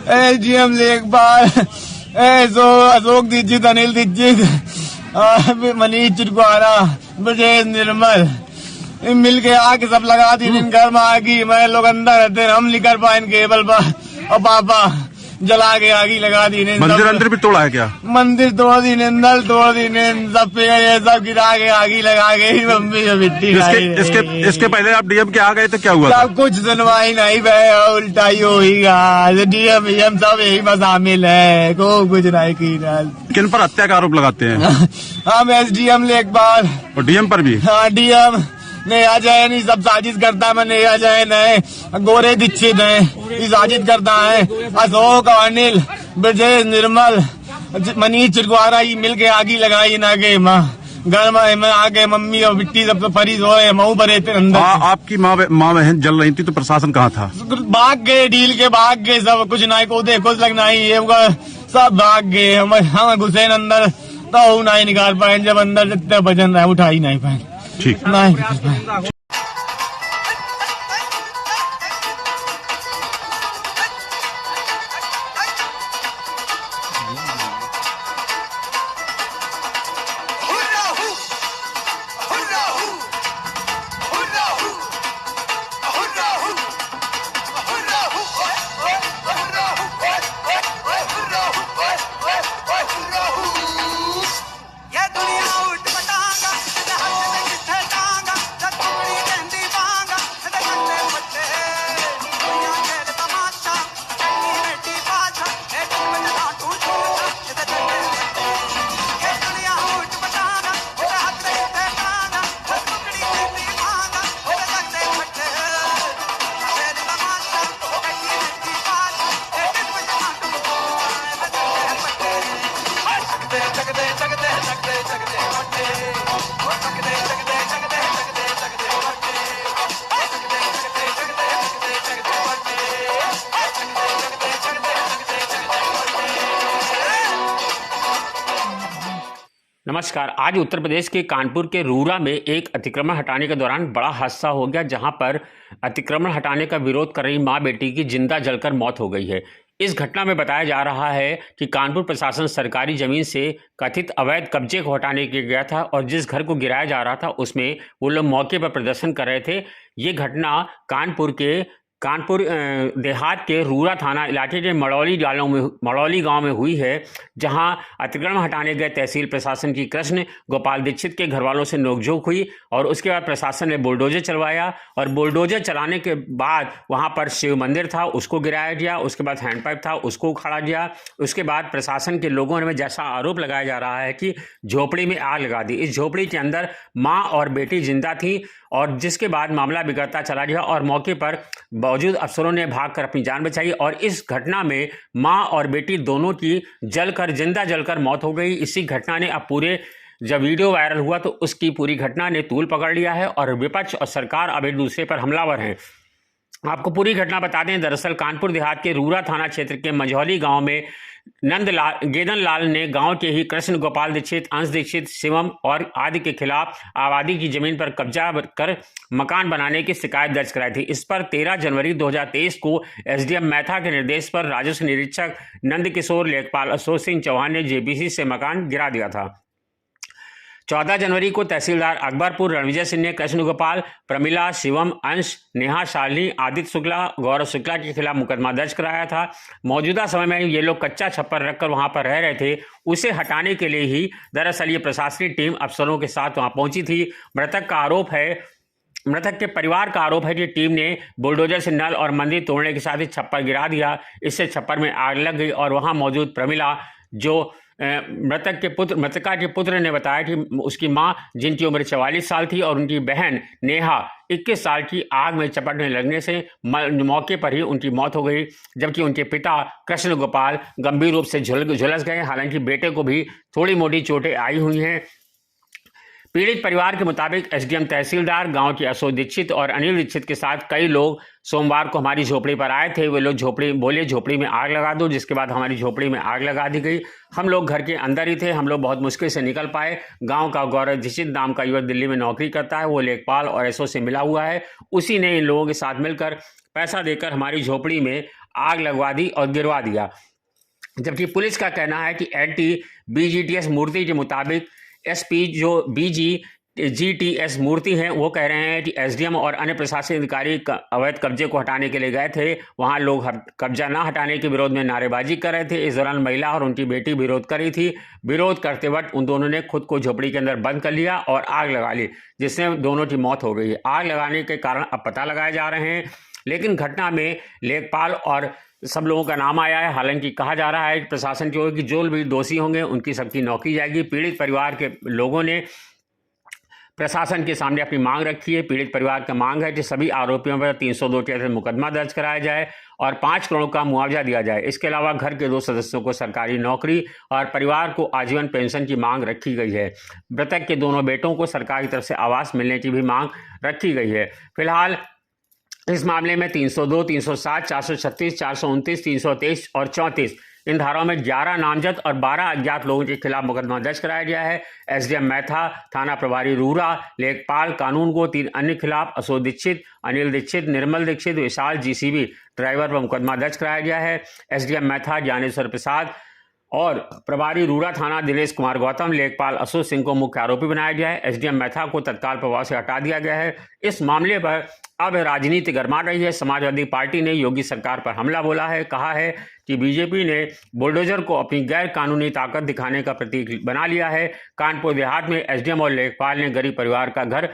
SDM लेखपाल अशोक दीक्षित, अनिल दीक्षित, मनीष चिरकुआरा, ब्रजेश निर्मल मिल के आके सब लगा दी। घर में आगी, मैं लोग अंदर रहते, हम नहीं कर पाए केबल पर, और पापा जला के आगी लगा दी। मंदिर अंदर भी तोड़ा है क्या? मंदिर तोड़ दी, नल तोड़ दी, सब पे ये सब गिरा के आगी लगा के मम्मी जो मिट्टी इसके पहले आप डीएम के आ गए तो क्या हुआ था? कुछ सुनवाई नहीं भाई, उल्टा ही होगा। डीएम सब यही में शामिल है, को कुछ नहीं की। किन पर हत्या का आरोप लगाते हैं? हम एसडीएम लेखपाल और डीएम पर भी? हाँ, डीएम ने अजय नहीं सब साजिश करता है। मैंने अजय ने गोरे दीक्षित है साजिश करता है। अशोक, अनिल, ब्रजेश निर्मल, मनीष चिरकुआरा ही मिल के आगी लगाई ना के माँ घर में आके मम्मी और बिट्टी सब फरी सोए, मऊ भरे थे अंदर। आपकी माँ बहन जल रही थी तो प्रशासन कहाँ था? भाग गए, डील के भाग गए सब, कुछ नहीं को दे कुछ लगना ही ये सब भाग गए। हम घुसे अंदर तो नहीं निकाल पाए, जब अंदर जितने वजन रहे उठा ही नहीं पाए। ठीक नहीं। नमस्कार। आज उत्तर प्रदेश के कानपुर के रूरा में एक अतिक्रमण हटाने के दौरान बड़ा हादसा हो गया, जहां पर अतिक्रमण हटाने का विरोध कर रही मां बेटी की जिंदा जलकर मौत हो गई है। इस घटना में बताया जा रहा है कि कानपुर प्रशासन सरकारी जमीन से कथित अवैध कब्जे को हटाने के गया था और जिस घर को गिराया जा रहा था उसमें वो लोग मौके पर प्रदर्शन कर रहे थे। ये घटना कानपुर देहात के रूरा थाना इलाके के मड़ौली गांव में हुई है, जहां अतिक्रमण हटाने गए तहसील प्रशासन की कृष्ण गोपाल दीक्षित के घर वालों से नोकझोंक हुई और उसके बाद प्रशासन ने बुलडोजर चलवाया और बुलडोजर चलाने के बाद वहां पर शिव मंदिर था उसको गिराया गया, उसके बाद हैंडपाइप था उसको उखाड़ा गया। उसके बाद प्रशासन के लोगों ने जैसा आरोप लगाया जा रहा है कि झोपड़ी में आग लगा दी। इस झोपड़ी के अंदर माँ और बेटी जिंदा थी और जिसके बाद मामला बिगड़ता चला गया और मौके पर मौजूद अफसरों ने भागकर अपनी जान बचाई और इस घटना में मां और बेटी दोनों की जिंदा जलकर मौत हो गई। इसी घटना ने अब जब वीडियो वायरल हुआ तो उसकी पूरी घटना ने तूल पकड़ लिया है और विपक्ष और सरकार अब एक दूसरे पर हमलावर हैं। आपको पूरी घटना बता दें, दरअसल कानपुर देहात के रूरा थाना क्षेत्र के मझौली गांव में गेदन लाल ने गांव के ही कृष्ण गोपाल दीक्षित, अंश दीक्षित, शिवम और आदि के खिलाफ आबादी की जमीन पर कब्जा कर मकान बनाने की शिकायत दर्ज कराई थी। इस पर 13 जनवरी 2023 को एसडीएम मैथा के निर्देश पर राजस्व निरीक्षक नंदकिशोर लेखपाल अशोक सिंह चौहान ने जेबीसी से मकान गिरा दिया था। 14 जनवरी को तहसीलदार अकबरपुर रणविजय सिंह ने कृष्ण गोपाल, प्रमिला, शिवम, अंश, नेहा, शालिनी, आदित्य शुक्ला, गौरव शुक्ला के खिलाफ मुकदमा दर्ज कराया था। मौजूदा समय में ये लोग कच्चा छप्पर रखकर वहां पर रह रहे थे, उसे हटाने के लिए ही दरअसल ये प्रशासनिक टीम अफसरों के साथ वहां पहुंची थी। मृतक के परिवार का आरोप है कि टीम ने बुलडोजर से नल और मंदिर तोड़ने के साथ ही छप्पर गिरा दिया। इससे छप्पर में आग लग गई और वहां मौजूद प्रमिला, जो मृतका के पुत्र ने बताया कि उसकी मां, जिनकी उम्र 44 साल थी, और उनकी बहन नेहा 21 साल की आग में चपटने लगने से मौके पर ही उनकी मौत हो गई, जबकि उनके पिता कृष्ण गोपाल गंभीर रूप से झुलस गए। हालांकि बेटे को भी थोड़ी मोटी चोटें आई हुई हैं। पीड़ित परिवार के मुताबिक एसडीएम तहसीलदार गांव के अशोक दीक्षित और अनिल दीक्षित के साथ कई लोग सोमवार को हमारी झोपड़ी पर आए थे। वे लोग झोपड़ी में आग लगा दो, जिसके बाद हमारी झोपड़ी में आग लगा दी गई। हम लोग घर के अंदर ही थे, हम लोग बहुत मुश्किल से निकल पाए। गांव का गौरव दीक्षित नाम का युवक दिल्ली में नौकरी करता है, वो लेखपाल और एसओ से मिला हुआ है। उसी ने इन लोगों के साथ मिलकर पैसा देकर हमारी झोपड़ी में आग लगवा दी और गिरवा दिया। जबकि पुलिस का कहना है कि LTBGTS मूर्ति के मुताबिक SP जो BGTS मूर्ति हैं वो कह रहे हैं कि SDM और अन्य प्रशासनिक अधिकारी अवैध कब्जे को हटाने के लिए गए थे। वहां लोग कब्जा ना हटाने के विरोध में नारेबाजी कर रहे थे। इस दौरान महिला और उनकी बेटी विरोध कर रही थी। विरोध करते वक्त उन दोनों ने खुद को झोपड़ी के अंदर बंद कर लिया और आग लगा ली, जिससे दोनों की मौत हो गई। आग लगाने के कारण अब पता लगाए जा रहे हैं, लेकिन घटना में लेखपाल और सब लोगों का नाम आया है। हालांकि कहा जा रहा है कि प्रशासन की ओर की जो भी दोषी होंगे उनकी सबकी नौकरी जाएगी। पीड़ित परिवार के लोगों ने प्रशासन के सामने अपनी मांग रखी है। पीड़ित परिवार का मांग है कि सभी आरोपियों पर 302 के तहत मुकदमा दर्ज कराया जाए और 5 करोड़ का मुआवजा दिया जाए। इसके अलावा घर के 2 सदस्यों को सरकारी नौकरी और परिवार को आजीवन पेंशन की मांग रखी गई है। मृतक के दोनों बेटों को सरकार की तरफ से आवास मिलने की भी मांग रखी गई है। फिलहाल इस मामले में 302, 307, 436, 429, 323 और 34 इन धाराओं में 11 नामजद और 12 अज्ञात लोगों के खिलाफ मुकदमा दर्ज कराया गया है। SDM मैथा, थाना प्रभारी रूरा, लेखपाल कानून को 3 अन्य खिलाफ अशोक दीक्षित, अनिल दीक्षित, निर्मल दीक्षित, विशाल GCB ड्राइवर पर मुकदमा दर्ज कराया गया है। SDM मैथा ज्ञानेश्वर प्रसाद और प्रभारी रूरा थाना दिनेश कुमार गौतम, लेखपाल अशोक सिंह को मुख्य आरोपी बनाया गया है। SDM मैथा को तत्काल प्रभाव से हटा दिया गया है। इस मामले पर अब राजनीति गरमा रही है। समाजवादी पार्टी ने योगी सरकार पर हमला बोला है। कहा है कि बीजेपी ने बुलडोजर को अपनी गैर कानूनी ताकत दिखाने का प्रतीक बना लिया है। कानपुर देहात में SDM और लेखपाल ने गरीब परिवार का घर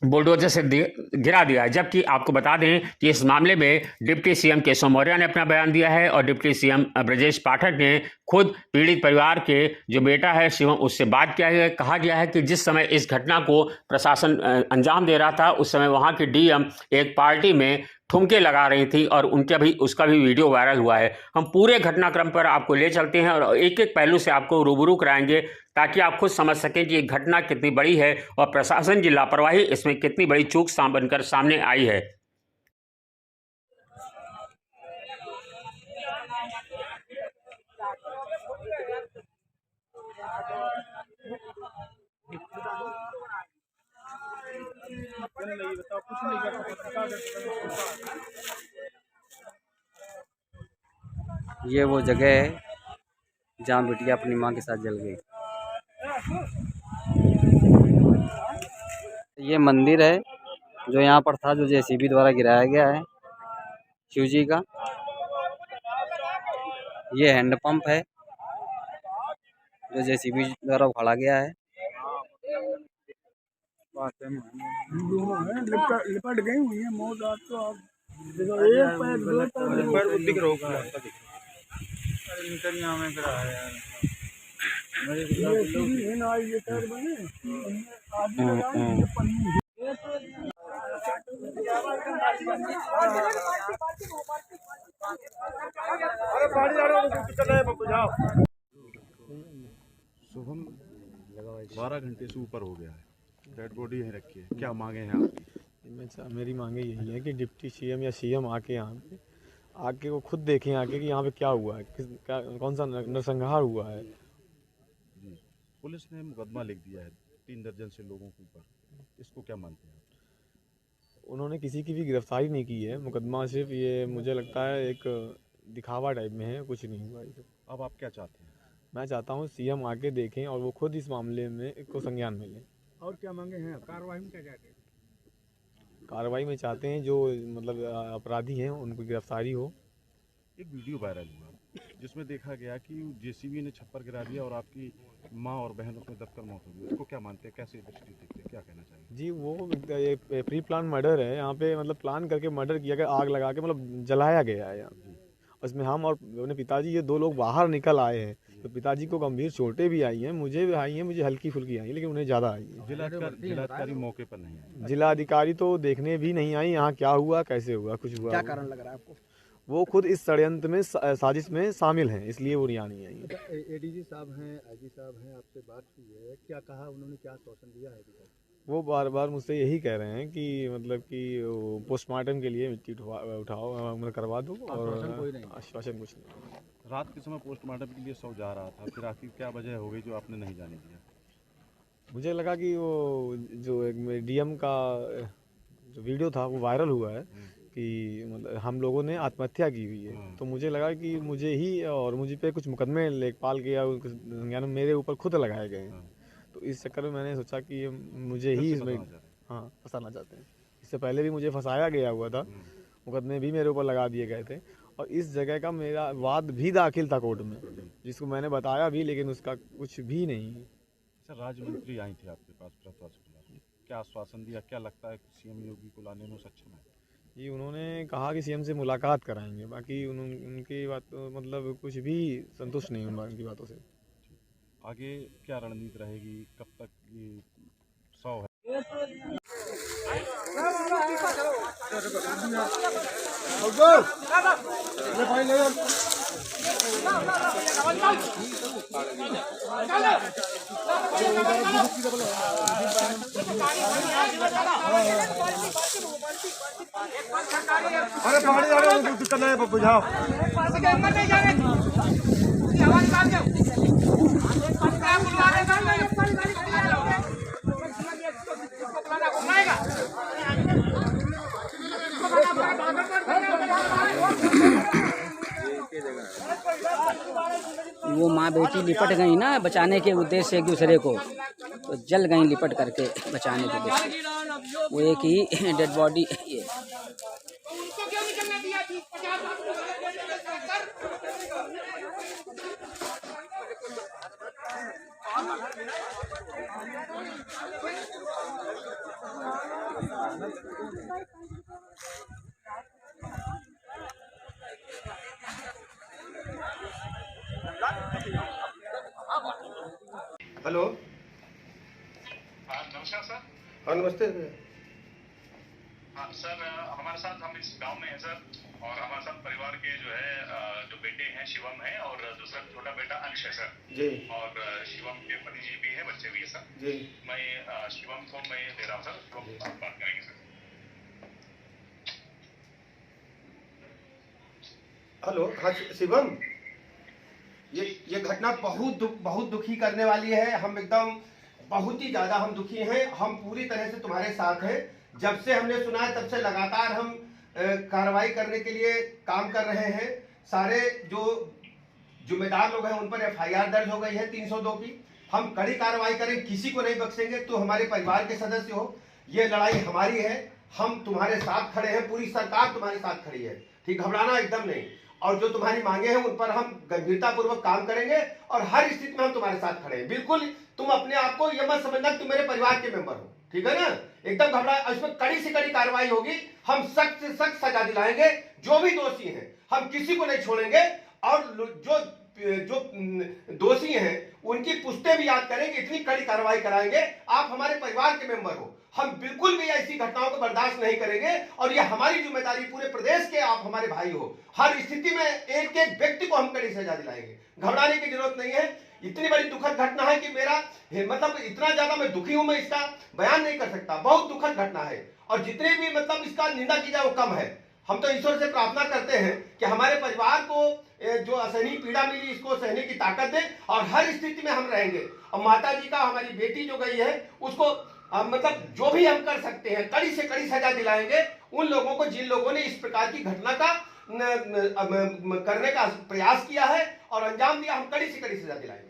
बुलडोजर से गिरा दिया है। जबकि आपको बता दें कि इस मामले में डिप्टी CM केशव मौर्य ने अपना बयान दिया है और डिप्टी CM ब्रजेश पाठक ने खुद पीड़ित परिवार के जो बेटा है शिवम, उससे बात किया है। कहा गया है कि जिस समय इस घटना को प्रशासन अंजाम दे रहा था उस समय वहां की DM एक पार्टी में ठुमके लगा रही थी और उसका भी वीडियो वायरल हुआ है। हम पूरे घटनाक्रम पर आपको ले चलते हैं और एक एक पहलू से आपको रूबरू कराएंगे ताकि आप खुद समझ सकें कि ये घटना कितनी बड़ी है और प्रशासन की लापरवाही इसमें कितनी बड़ी चूक बनकर सामने आई है। ये वो जगह है जहाँ बिटिया अपनी माँ के साथ जल गई। ये मंदिर है जो यहाँ पर था, जो JCB द्वारा गिराया गया है शिव जी का। ये हैंडपंप है जो JCB द्वारा उखाड़ा गया है। लिपट गई हुई है मौत। आज तो आप एक पैर दो पैर दिख रहा होगा इंटरव्यू में करा है यार। मेरे ये ना ये पैर बने आदमी लगाए पन्नी। अरे पानी डालो चल रहा है जाओ। शुभम 12 घंटे से ऊपर हो गया है, डेड बॉडी यहीं रखी है। क्या मांगे हैं आपकी? मेरी मांगे यही है कि डिप्टी CM या CM आके यहाँ पे आके वो खुद देखें आके कि यहाँ पे क्या हुआ है, कौन सा नरसंहार हुआ है। जी, पुलिस ने मुकदमा लिख दिया है 3 दर्जन से लोगों के ऊपर, इसको क्या मानते हैं? उन्होंने किसी की भी गिरफ्तारी नहीं की है। मुकदमा सिर्फ ये मुझे लगता है एक दिखावा टाइप में है, कुछ नहीं हुआ। अब आप क्या चाहते हैं? मैं चाहता हूँ CM आके देखें और वो खुद इस मामले में को संज्ञान मिले। और क्या मांगे हैं? कार्रवाई में क्या चाहते हैं? कार्रवाई में चाहते हैं जो मतलब अपराधी हैं उनको गिरफ्तारी हो। एक वीडियो वायरल हुआ जिसमें देखा गया कि JCB ने छप्पर गिरा दिया और आपकी माँ और बहन उसमें दबकर मौत हो गई। उसको क्या मानते हैं, कैसे दृष्टि देखते हैं, क्या कहना चाहिए? जी, वो ये प्री प्लान मर्डर है। यहाँ पे मतलब प्लान करके मर्डर किया गया, आग लगा के मतलब जलाया गया है यहाँ। उसमें हम और अपने पिताजी ये 2 लोग बाहर निकल आए हैं। तो पिताजी को गंभीर चोटें भी आई हैं, मुझे भी आई हैं, मुझे हल्की फुल्की आई हैं, लेकिन उन्हें ज़्यादा आई है। जिलाधिकारी मौके पर नहीं है? जिलाधिकारी तो देखने भी नहीं आई यहाँ क्या हुआ, कैसे हुआ, कुछ हुआ। क्या कारण लग रहा है आपको? वो खुद इस षड्यंत्र में साजिश में शामिल हैं, इसलिए वो यहाँ नहीं आई। ADG साहब हैं, IG साहब हैं, आपसे बात की है, क्या कहा उन्होंने, क्या आश्वासन दिया है? वो बार बार मुझसे यही कह रहे हैं कि मतलब कि पोस्टमार्टम के लिए मिट्टी उठाओ, मतलब करवा दो, और आश्वासन कुछ नहीं। रात के समय पोस्टमार्टम के लिए शव जा रहा था, फिर आखिर क्या वजह हो गई जो आपने नहीं जाने दिया? मुझे लगा कि वो जो एक DM का जो वीडियो था वो वायरल हुआ है, कि मतलब हम लोगों ने आत्महत्या की हुई है। तो मुझे लगा कि मुझे ही और मुझे पे कुछ मुकदमे लेखपाल के या यानी मेरे ऊपर खुद लगाए गए हैं। तो इस चक्कर में मैंने सोचा कि ये मुझे ही इसमें फंसाना चाहते हैं। इससे पहले भी मुझे फंसाया गया हुआ था, मुकदमे भी मेरे ऊपर लगा दिए गए थे और इस जगह का मेरा वाद भी दाखिल था कोर्ट में, जिसको मैंने बताया भी, लेकिन उसका कुछ भी नहीं। सर, राज्य मंत्री आई थी आपके पास प्रताप सिंह, क्या आश्वासन दिया, क्या लगता है कि सीएम योगी को लाने में सक्षम है? जी, उन्होंने कहा कि सीएम से मुलाकात कराएंगे, बाकी उनकी बात मतलब कुछ भी संतुष्ट नहीं उनकी बातों से। आगे क्या रणनीति रहेगी, कब तक ये 100 है? अरे पानी करना है बुझाओ। वो माँ बेटी लिपट गई ना बचाने के उद्देश्य से एक दूसरे को, तो जल गई लिपट करके बचाने के उद्देश्य। वो एक ही डेड बॉडी ये हेलो, नमस्कार सर। हाँ नमस्ते। हाँ सर, हमारे साथ हम इस गांव में हैं सर, और हमारे साथ परिवार के जो है जो बेटे हैं शिवम है और दूसरा छोटा बेटा अंश है सर जी। और शिवम के पति जी भी है, बच्चे भी है सर जी। मैं शिवम को मैं दे रहा हूँ सर, शिवम बात करेंगे सर। हेलो, हाँ शिवम, ये घटना बहुत दुखी करने वाली है। हम एकदम बहुत ही ज्यादा हम दुखी हैं। हम पूरी तरह से तुम्हारे साथ हैं। जब से हमने सुना है तब से लगातार हम कार्रवाई करने के लिए काम कर रहे हैं। सारे जो जिम्मेदार लोग हैं उन पर FIR दर्ज हो गई है 302 की। हम कड़ी कार्रवाई करें, किसी को नहीं बख्शेंगे। तो हमारे परिवार के सदस्य हो, ये लड़ाई हमारी है, हम तुम्हारे साथ खड़े हैं, पूरी सरकार तुम्हारे साथ खड़ी है। ठीक, घबराना एकदम नहीं। और जो तुम्हारी मांगे हैं उन पर हम गंभीरता पूर्वक काम करेंगे और हर स्थिति में हम तुम्हारे साथ खड़े हैं। बिल्कुल तुम अपने आप को यह मत समझना कि तुम मेरे परिवार के मेंबर हो, ठीक है ना। एकदम घबरा, इसमें कड़ी से कड़ी कार्रवाई होगी। हम सख्त से सख्त सजा दिलाएंगे। जो भी दोषी हैं हम किसी को नहीं छोड़ेंगे और जो दोषी हैं उनकी पुश्ते भी याद करेंगे। इतनी कड़ी कार्रवाई कराएंगे। आप हमारे परिवार के मेंबर हो, हम बिल्कुल भी ऐसी घटनाओं को बर्दाश्त नहीं करेंगे और यह हमारी जिम्मेदारी, पूरे प्रदेश के आप हमारे भाई हो। हर स्थिति में एक एक व्यक्ति को हम कड़ी सजा दिलाएंगे। घबराने की जरूरत नहीं है। इतनी बड़ी दुखद घटना है कि मेरा मतलब इतना ज्यादा मैं दुखी हूं, मैं इसका बयान नहीं कर सकता। बहुत दुखद घटना है और जितने भी मतलब इसका निंदा की जाए वो कम है। हम तो ईश्वर से प्रार्थना करते हैं कि हमारे परिवार को जो असहनीय पीड़ा मिली इसको सहने की ताकत दे और हर स्थिति में हम रहेंगे। और माता जी का, हमारी बेटी जो गई है उसको मतलब जो भी हम कर सकते हैं कड़ी से कड़ी सजा दिलाएंगे उन लोगों को जिन लोगों ने इस प्रकार की घटना का करने का प्रयास किया है और अंजाम दिया। हम कड़ी से कड़ी सजा दिलाएंगे।